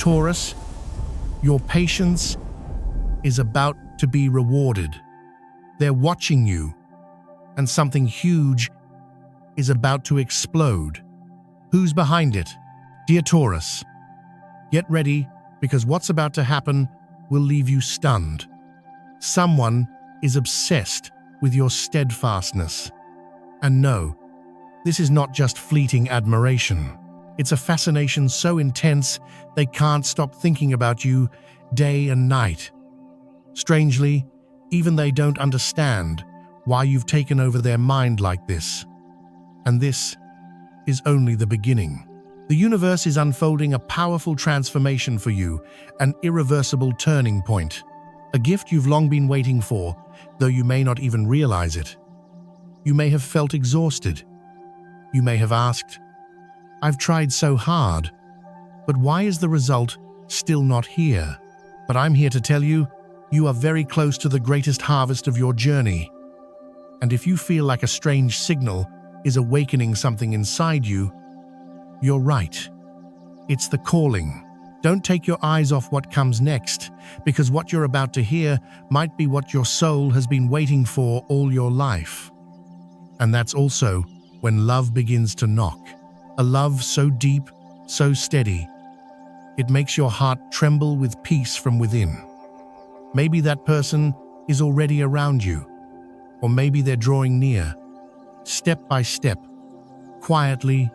Taurus, your patience is about to be rewarded. They're watching you, and something huge is about to explode. Who's behind it? Dear Taurus, get ready, because what's about to happen will leave you stunned. Someone is obsessed with your steadfastness. And no, this is not just fleeting admiration. It's a fascination so intense they can't stop thinking about you day and night. Strangely, even they don't understand why you've taken over their mind like this. And this is only the beginning. The universe is unfolding a powerful transformation for you, an irreversible turning point. A gift you've long been waiting for, though you may not even realize it. You may have felt exhausted. You may have asked, "I've tried so hard, but why is the result still not here?" But I'm here to tell you, you are very close to the greatest harvest of your journey. And if you feel like a strange signal is awakening something inside you, you're right. It's the calling. Don't take your eyes off what comes next, because what you're about to hear might be what your soul has been waiting for all your life. And that's also when love begins to knock. A love so deep, so steady, it makes your heart tremble with peace from within. Maybe that person is already around you, or maybe they're drawing near, step by step, quietly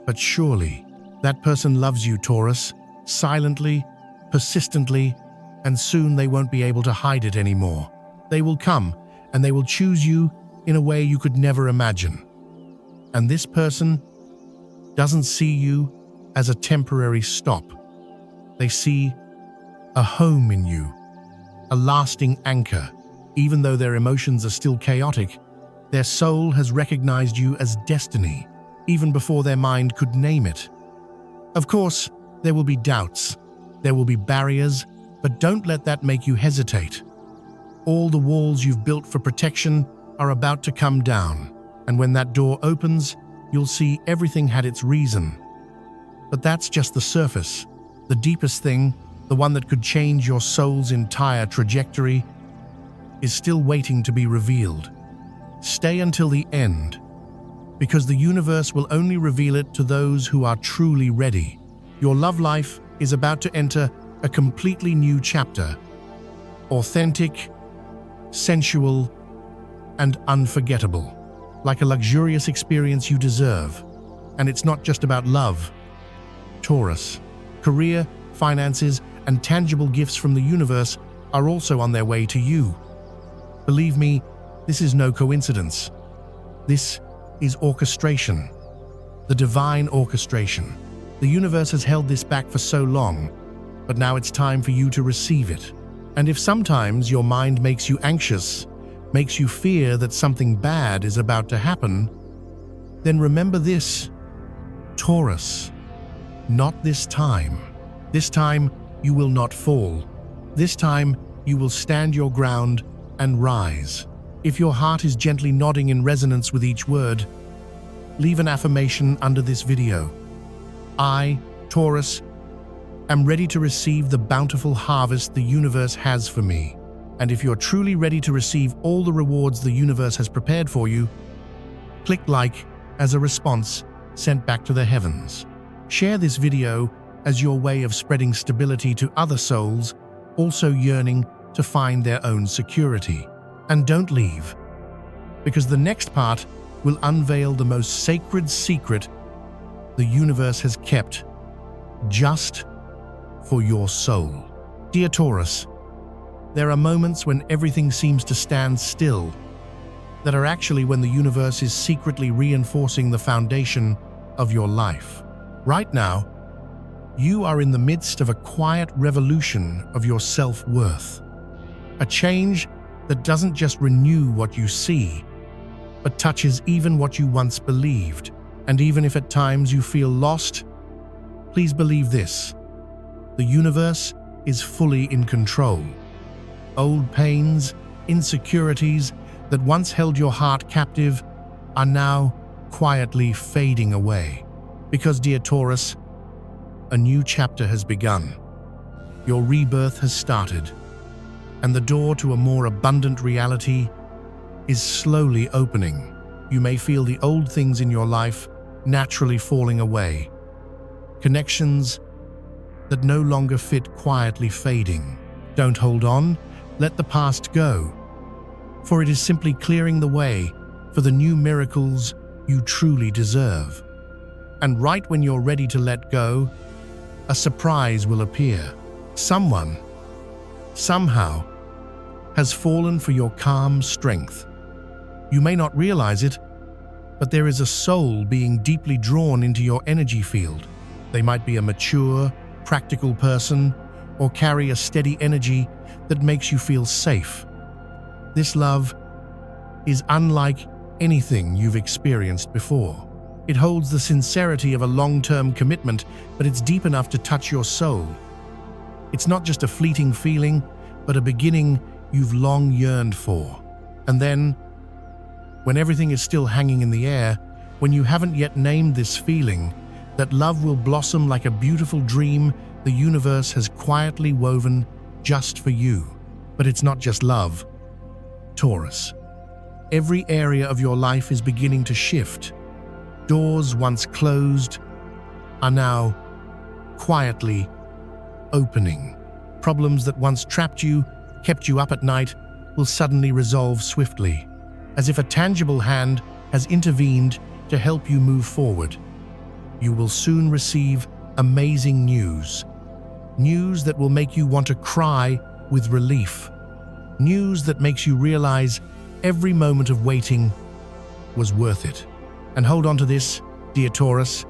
but surely. That person loves you, Taurus, silently, persistently, and soon they won't be able to hide it anymore. They will come, and they will choose you in a way you could never imagine. And this person doesn't see you as a temporary stop. They see a home in you, a lasting anchor. Even though their emotions are still chaotic, their soul has recognized you as destiny, even before their mind could name it. Of course, there will be doubts, there will be barriers, but don't let that make you hesitate. All the walls you've built for protection are about to come down, and when that door opens, you'll see everything had its reason. But that's just the surface. The deepest thing, the one that could change your soul's entire trajectory, is still waiting to be revealed. Stay until the end, because the universe will only reveal it to those who are truly ready. Your love life is about to enter a completely new chapter. Authentic, sensual, and unforgettable. Like a luxurious experience you deserve. And it's not just about love. Taurus, career, finances, and tangible gifts from the universe are also on their way to you. Believe me, this is no coincidence. This is orchestration. The divine orchestration. The universe has held this back for so long, but now it's time for you to receive it. And if sometimes your mind makes you anxious, makes you fear that something bad is about to happen, then remember this, Taurus, not this time. This time you will not fall. This time you will stand your ground and rise. If your heart is gently nodding in resonance with each word, leave an affirmation under this video. I, Taurus, am ready to receive the bountiful harvest the universe has for me. And if you're truly ready to receive all the rewards the universe has prepared for you, click like as a response sent back to the heavens. Share this video as your way of spreading stability to other souls also yearning to find their own security. And don't leave, because the next part will unveil the most sacred secret the universe has kept just for your soul. Dear Taurus, there are moments when everything seems to stand still, that are actually when the universe is secretly reinforcing the foundation of your life. Right now, you are in the midst of a quiet revolution of your self-worth. A change that doesn't just renew what you see, but touches even what you once believed. And even if at times you feel lost, please believe this: the universe is fully in control. Old pains, insecurities that once held your heart captive are now quietly fading away. Because, dear Taurus, a new chapter has begun. Your rebirth has started, and the door to a more abundant reality is slowly opening. You may feel the old things in your life naturally falling away. Connections that no longer fit quietly fading. Don't hold on, let the past go, for it is simply clearing the way for the new miracles you truly deserve. And right when you're ready to let go, a surprise will appear. Someone, somehow, has fallen for your calm strength. You may not realize it, but there is a soul being deeply drawn into your energy field. They might be a mature, practical person, or carry a steady energy that makes you feel safe. This love is unlike anything you've experienced before. It holds the sincerity of a long-term commitment, but it's deep enough to touch your soul. It's not just a fleeting feeling, but a beginning you've long yearned for. And then, when everything is still hanging in the air, when you haven't yet named this feeling, that love will blossom like a beautiful dream the universe has quietly woven just for you. But it's not just love, Taurus. Every area of your life is beginning to shift. Doors once closed are now quietly opening. Problems that once trapped you, kept you up at night, will suddenly resolve swiftly, as if a tangible hand has intervened to help you move forward. You will soon receive amazing news. News that will make you want to cry with relief. News that makes you realize every moment of waiting was worth it. And hold on to this, dear Taurus.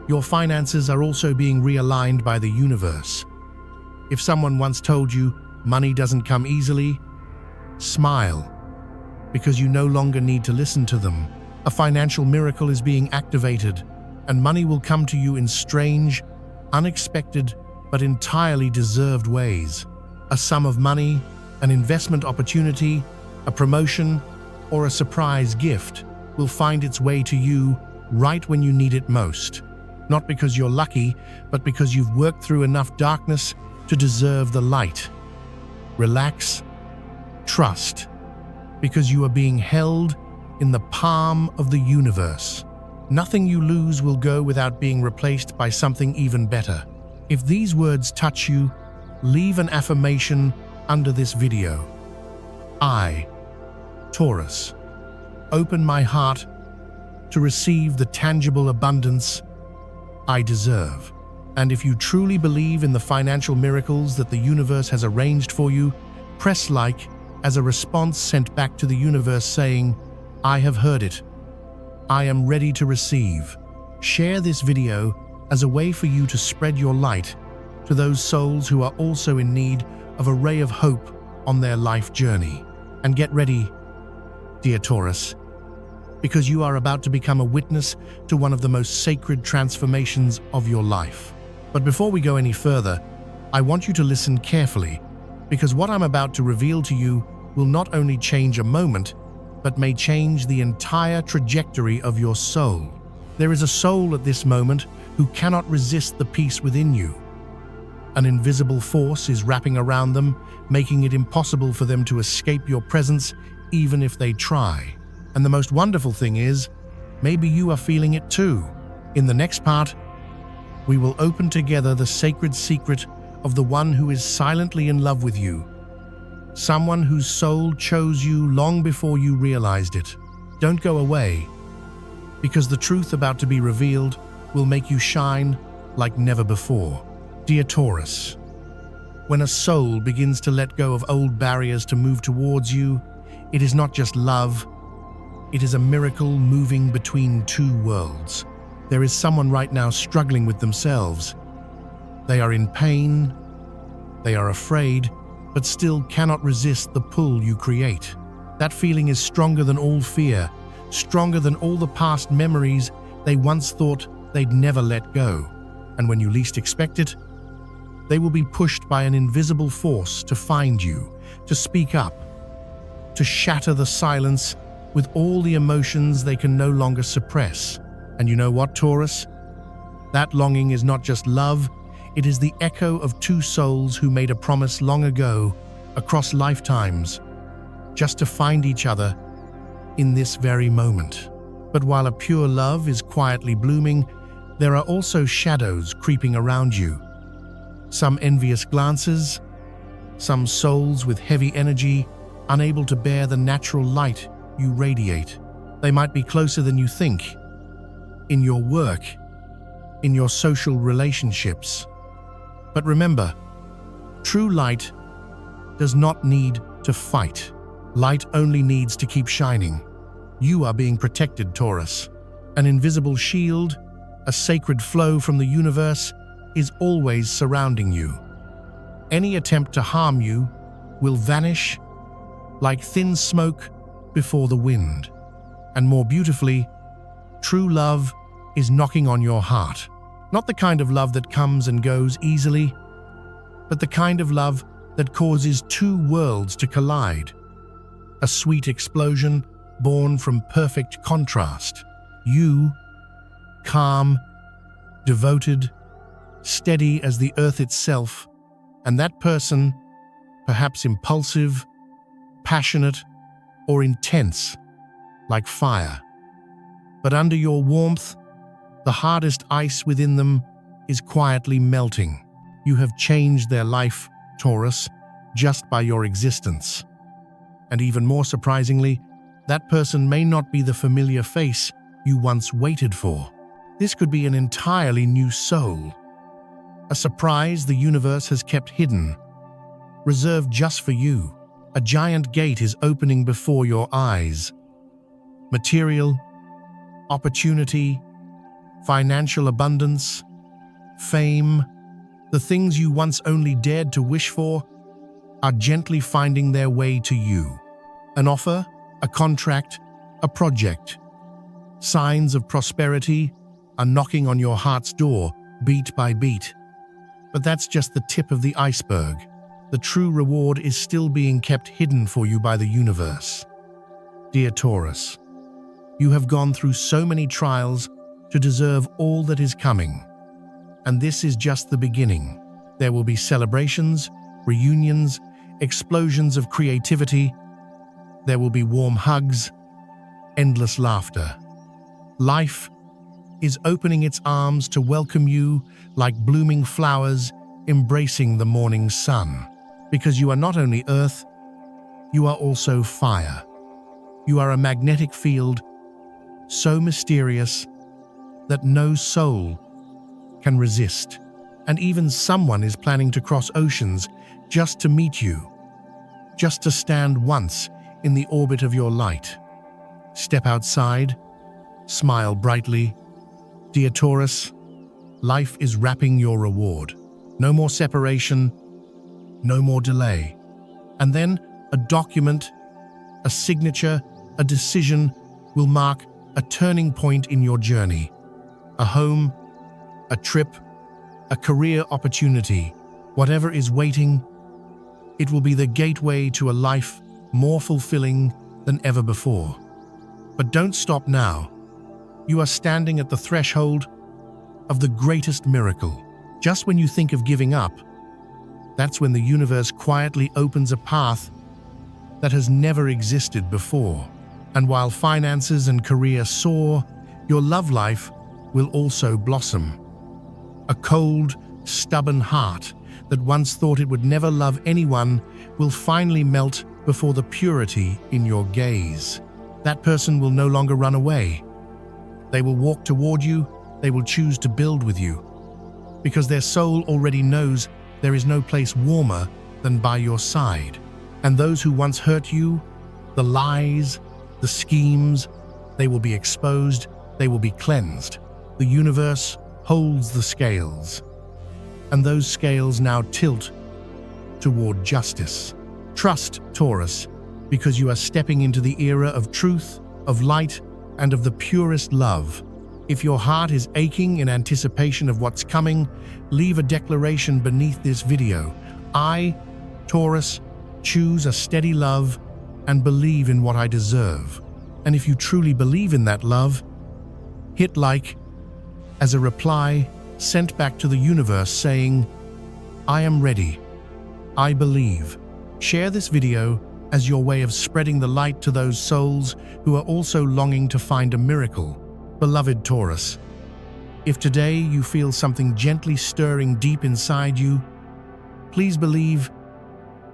Your finances are also being realigned by the universe. If someone once told you money doesn't come easily, smile, because you no longer need to listen to them. A financial miracle is being activated, and money will come to you in strange, unexpected, but entirely deserved ways. A sum of money, an investment opportunity, a promotion, or a surprise gift will find its way to you right when you need it most. Not because you're lucky, but because you've worked through enough darkness to deserve the light. Relax, trust, because you are being held in the palm of the universe. Nothing you lose will go without being replaced by something even better. If these words touch you, leave an affirmation under this video. I, Taurus, open my heart to receive the tangible abundance I deserve. And if you truly believe in the financial miracles that the universe has arranged for you, press like as a response sent back to the universe saying, I have heard it. I am ready to receive. Share this video as a way for you to spread your light to those souls who are also in need of a ray of hope on their life journey. And get ready, dear Taurus, because you are about to become a witness to one of the most sacred transformations of your life. But before we go any further, I want you to listen carefully, because what I'm about to reveal to you will not only change a moment, but may change the entire trajectory of your soul. There is a soul at this moment who cannot resist the peace within you. An invisible force is wrapping around them, making it impossible for them to escape your presence, even if they try. And the most wonderful thing is, maybe you are feeling it too. In the next part, we will open together the sacred secret of the one who is silently in love with you. Someone whose soul chose you long before you realized it. Don't go away, because the truth about to be revealed will make you shine like never before. Dear Taurus, when a soul begins to let go of old barriers to move towards you, it is not just love, it is a miracle moving between two worlds. There is someone right now struggling with themselves. They are in pain, they are afraid, but still cannot resist the pull you create. That feeling is stronger than all fear, stronger than all the past memories they once thought they'd never let go. And when you least expect it, they will be pushed by an invisible force to find you, to speak up, to shatter the silence with all the emotions they can no longer suppress. And you know what, Taurus? That longing is not just love, It is the echo of two souls who made a promise long ago, across lifetimes, just to find each other in this very moment. But while a pure love is quietly blooming, there are also shadows creeping around you. Some envious glances, some souls with heavy energy, unable to bear the natural light you radiate. They might be closer than you think, in your work, in your social relationships. But remember, true light does not need to fight. Light only needs to keep shining. You are being protected, Taurus. An invisible shield, a sacred flow from the universe, is always surrounding you. Any attempt to harm you will vanish like thin smoke before the wind. And more beautifully, true love is knocking on your heart. Not the kind of love that comes and goes easily, but the kind of love that causes two worlds to collide. A sweet explosion born from perfect contrast. You, calm, devoted, steady as the earth itself, and that person, perhaps impulsive, passionate, or intense, like fire. But under your warmth, the hardest ice within them is quietly melting. You have changed their life, Taurus, just by your existence. And even more surprisingly, that person may not be the familiar face you once waited for. This could be an entirely new soul. A surprise the universe has kept hidden, reserved just for you. A giant gate is opening before your eyes. Material, opportunity, financial abundance, fame, the things you once only dared to wish for, are gently finding their way to you. An offer, a contract, a project. Signs of prosperity are knocking on your heart's door, beat by beat. But that's just the tip of the iceberg. The true reward is still being kept hidden for you by the universe. Dear Taurus, you have gone through so many trials to deserve all that is coming. And this is just the beginning. There will be celebrations, reunions, explosions of creativity. There will be warm hugs, endless laughter. Life is opening its arms to welcome you like blooming flowers embracing the morning sun. Because you are not only earth, you are also fire. You are a magnetic field so mysterious that no soul can resist. And even someone is planning to cross oceans just to meet you, just to stand once in the orbit of your light. Step outside, smile brightly. Dear Taurus, life is wrapping your reward. No more separation, no more delay. And then a document, a signature, a decision will mark a turning point in your journey. A home, a trip, a career opportunity. Whatever is waiting, it will be the gateway to a life more fulfilling than ever before. But don't stop now. You are standing at the threshold of the greatest miracle. Just when you think of giving up, that's when the universe quietly opens a path that has never existed before. And while finances and career soar, your love life will also blossom. A cold, stubborn heart that once thought it would never love anyone will finally melt before the purity in your gaze. That person will no longer run away. They will walk toward you, they will choose to build with you, because their soul already knows there is no place warmer than by your side. And those who once hurt you, the lies, the schemes, they will be exposed, they will be cleansed. The universe holds the scales, and those scales now tilt toward justice. Trust, Taurus, because you are stepping into the era of truth, of light, and of the purest love. If your heart is aching in anticipation of what's coming, leave a declaration beneath this video. I, Taurus, choose a steady love and believe in what I deserve. And if you truly believe in that love, hit like as a reply sent back to the universe saying, "I am ready. I believe." Share this video as your way of spreading the light to those souls who are also longing to find a miracle. Beloved Taurus, if today you feel something gently stirring deep inside you, please believe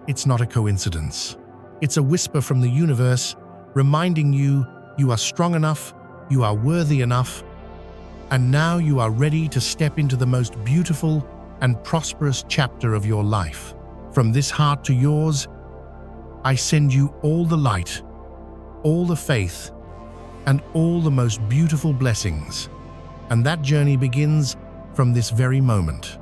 it's not a coincidence. It's a whisper from the universe reminding you you are strong enough, you are worthy enough, and now you are ready to step into the most beautiful and prosperous chapter of your life. From this heart to yours, I send you all the light, all the faith, and all the most beautiful blessings. And that journey begins from this very moment.